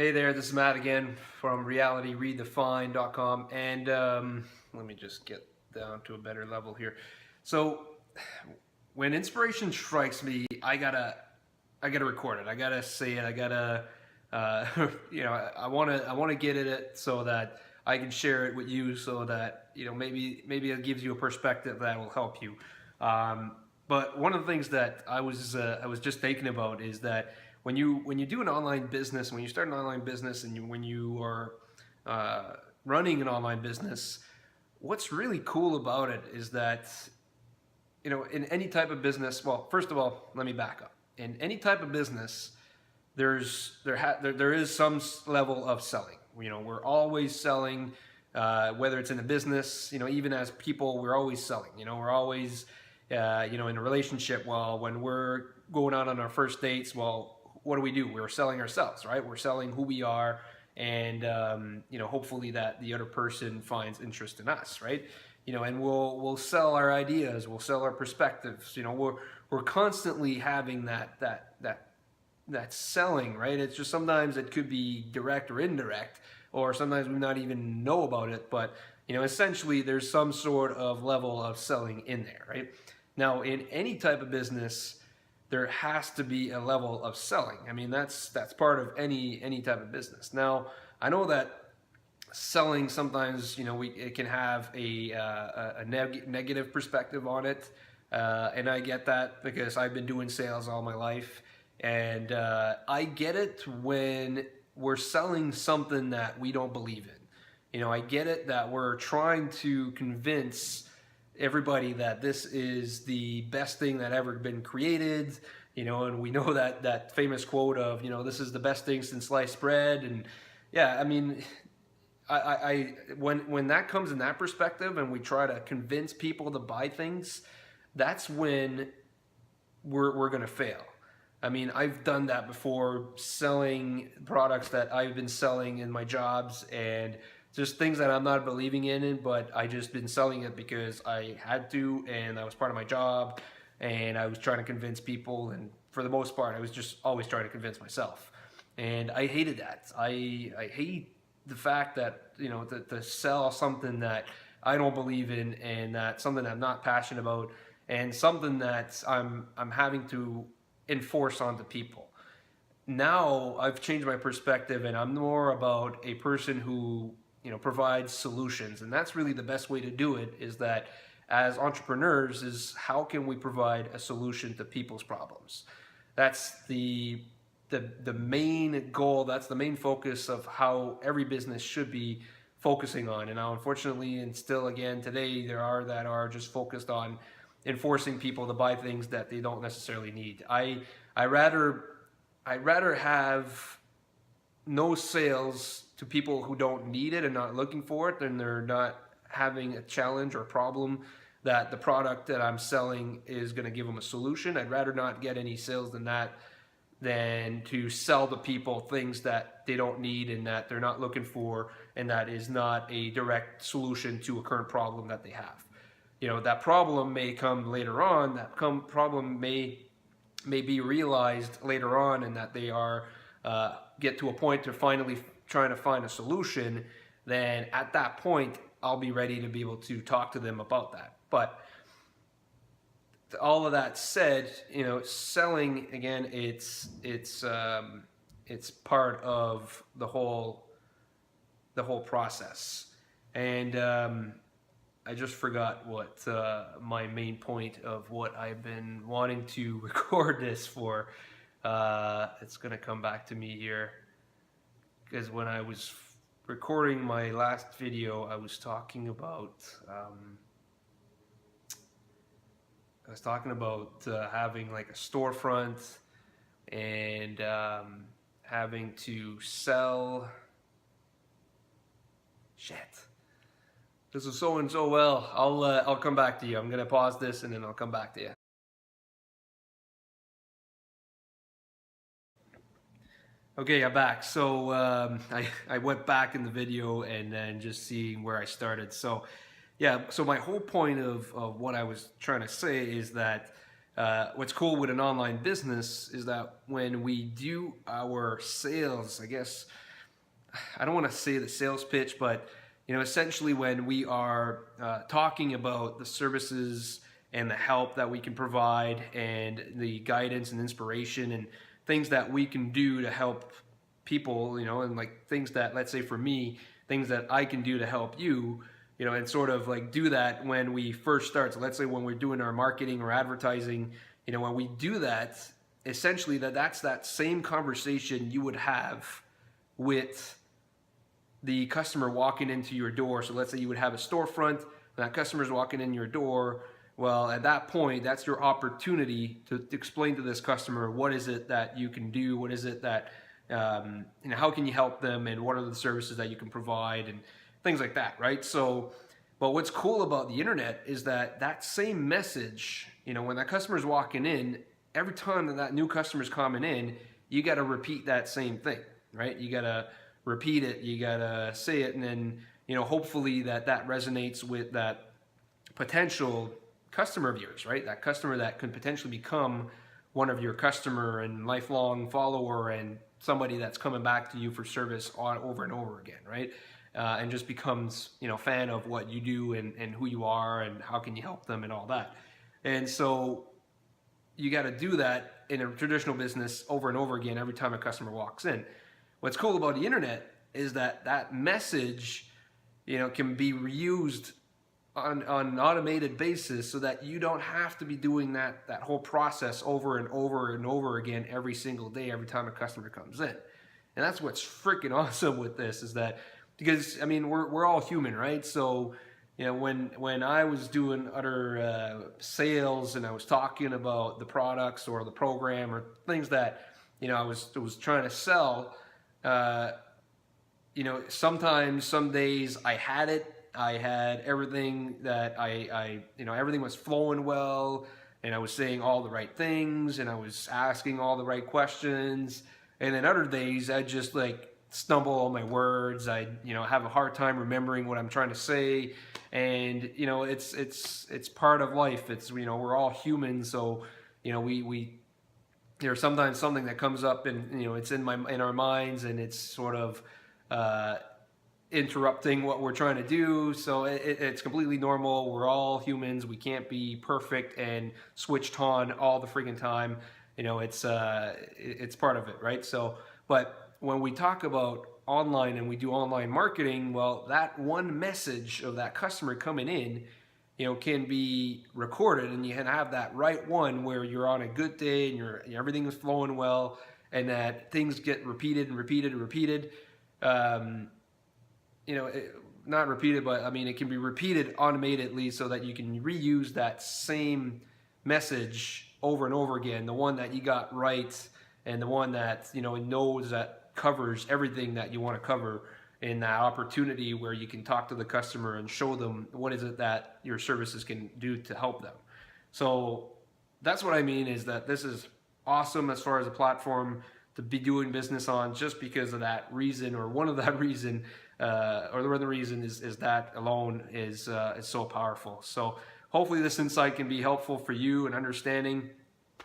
Hey there, this is Matt again from realityredefined.com, and let me just get down to a better level here. So, when inspiration strikes me, I gotta record it. I gotta say it. I gotta, I wanna get it so that I can share it with you, so that maybe it gives you a perspective that will help you. Um, but one of the things that I was just thinking about is that when you do an online business, when you start an online business, and when you are uh, running an online business, what's really cool about it is that in any type of business. Well, first of all, let me back up. In any type of business, there is some level of selling. We're always selling, whether it's in a business. Even as people, we're always selling. We're always in a relationship. Well, when we're going out on our first dates, well, what do? We're selling ourselves, right? We're selling who we are, and hopefully that the other person finds interest in us, right? And we'll sell our ideas, we'll sell our perspectives. We're constantly having that selling, right? It's just sometimes it could be direct or indirect, or sometimes we not even know about it, but essentially there's some sort of level of selling in there, right? Now, in any type of business, there has to be a level of selling. I mean, that's part of any type of business. Now, I know that selling sometimes it can have a negative perspective on it, and I get that because I've been doing sales all my life, and I get it when we're selling something that we don't believe in. I get it that we're trying to convince everybody that this is the best thing that ever been created. And we know that famous quote of this is the best thing since sliced bread. And yeah, I mean, when that comes in that perspective, and we try to convince people to buy things, that's when we're gonna fail. I mean, I've done that before, selling products that I've been selling in my jobs, and just things that I'm not believing in it, but I just been selling it because I had to, and that was part of my job, and I was trying to convince people, and for the most part, I was just always trying to convince myself, and I hated that. I hate the fact that to sell something that I don't believe in, and that something I'm not passionate about, and something that I'm having to enforce onto people. Now I've changed my perspective, and I'm more about a person who provides solutions, and that's really the best way to do it. Is that as entrepreneurs, is how can we provide a solution to people's problems? That's the main goal. That's the main focus of how every business should be focusing on. And now, unfortunately, and still again today, there are that are just focused on enforcing people to buy things that they don't necessarily need. I rather have no sales to people who don't need it and not looking for it, and they're not having a challenge or problem that the product that I'm selling is going to give them a solution. I'd rather not get any sales than that, than to sell to people things that they don't need and that they're not looking for, and that is not a direct solution to a current problem that they have. That problem may come later on. Problem may be realized later on, and that they are get to a point to finally trying to find a solution. Then at that point, I'll be ready to be able to talk to them about that. But all of that said, selling again, it's part of the whole process. And I just forgot what my main point of what I've been wanting to record this for. It's gonna come back to me here, because when I was recording my last video, I was talking about having like a storefront, and having to sell. Shit. This is so and so well. I'll come back to you. I'm gonna pause this, and then I'll come back to you. Okay, I'm back. So I went back in the video, and then just seeing where I started. So yeah, so my whole point of what I was trying to say is that what's cool with an online business is that when we do our sales, I guess I don't want to say the sales pitch, but essentially when we are talking about the services and the help that we can provide and the guidance and inspiration and things that we can do to help people, and like things that, let's say for me, things that I can do to help you, and sort of like do that when we first start. So let's say when we're doing our marketing or advertising, when we do that, essentially that's that same conversation you would have with the customer walking into your door. So let's say you would have a storefront and that customer's walking in your door. Well, at that point, that's your opportunity to explain to this customer, what is it that you can do? What is it that, how can you help them? And what are the services that you can provide and things like that, right? So, but what's cool about the internet is that same message, when that customer's walking in, every time that new customer's coming in, you got to repeat that same thing, right? You got to repeat it, you got to say it, and then, hopefully that resonates with that potential customer of yours, right? That customer that could potentially become one of your customer and lifelong follower and somebody that's coming back to you for service over and over again, right? And just becomes, fan of what you do and who you are and how can you help them and all that. And so you got to do that in a traditional business over and over again every time a customer walks in. What's cool about the internet is that message, can be reused on an automated basis so that you don't have to be doing that whole process over and over and over again every single day, every time a customer comes in. And that's what's freaking awesome with this, is that, because we're all human, right? So when I was doing other sales and I was talking about the products or the program or things that I was trying to sell, sometimes some days I had everything that I everything was flowing well, and I was saying all the right things and I was asking all the right questions. And then other days I just like stumble on my words. I have a hard time remembering what I'm trying to say. And it's part of life. It's we're all human, so we there's sometimes something that comes up and it's in our minds, and it's sort of interrupting what we're trying to do. So it's completely normal. We're all humans. We can't be perfect and switched on all the freaking time. It's part of it, right? So, but when we talk about online and we do online marketing, well, that one message of that customer coming in, can be recorded, and you can have that right one where you're on a good day and everything is flowing well, and that things get repeated and repeated and repeated. Not repeated, but it can be repeated automatically so that you can reuse that same message over and over again, the one that you got right and the one that knows that covers everything that you want to cover in that opportunity where you can talk to the customer and show them what is it that your services can do to help them. So that's what I mean, is that this is awesome as far as a platform to be doing business on, just because of that reason, or one of that reason, or the other reason is that alone is so powerful. So hopefully this insight can be helpful for you in understanding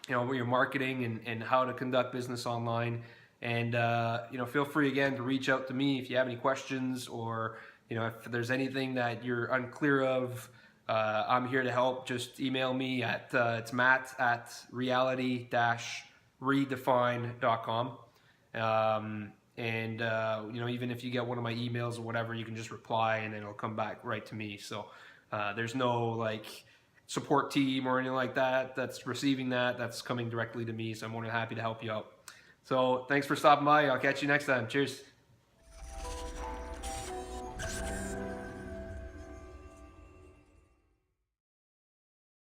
your marketing and how to conduct business online. And feel free again to reach out to me if you have any questions, or if there's anything that you're unclear of. I'm here to help. Just email me at it's matt@reality-redefine.com. Even if you get one of my emails or whatever, you can just reply and it'll come back right to me. So there's no like support team or anything like that that's receiving that. That's coming directly to me. So I'm more than happy to help you out. So thanks for stopping by. I'll catch you next time. Cheers.